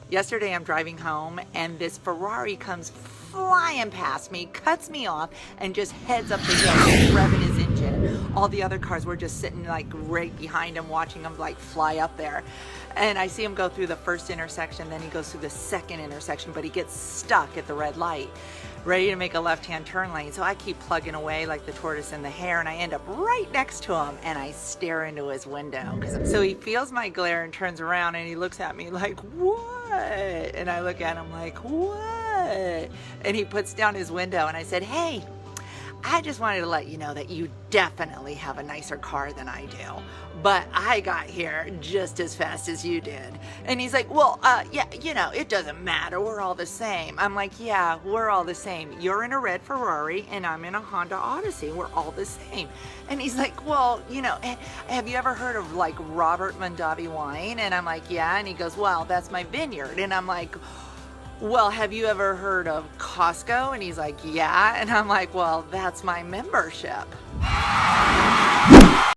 Yesterday I'm driving home and this Ferrari comes flying past me, cuts me off, and just heads up the hill, revving his engine. All the other cars were just sitting like right behind him, watching him like fly up there. And I see him go through the first intersection, then he goes through the second intersection, but he gets stuck at the red light, ready to make a left-hand turn lane. So I keep plugging away like the tortoise in the hare, and I end up right next to him, and I stare into his window. So he feels my glare and turns around, and he looks at me like, what? And I look at him like, what? And he puts down his window, and I said, hey, I just wanted to let you know that you definitely have a nicer car than I do, but I got here just as fast as you did. And he's like, well, yeah, you know, it doesn't matter. We're all the same. I'm like, yeah, we're all the same. You're in a red Ferrari and I'm in a Honda Odyssey. We're all the same. And he's like, well, you know, have you ever heard of like Robert Mondavi wine? And I'm like, yeah. And he goes, well, that's my vineyard. And I'm like, well, have you ever heard of Costco? And he's like, yeah. And I'm like, well, that's my membership.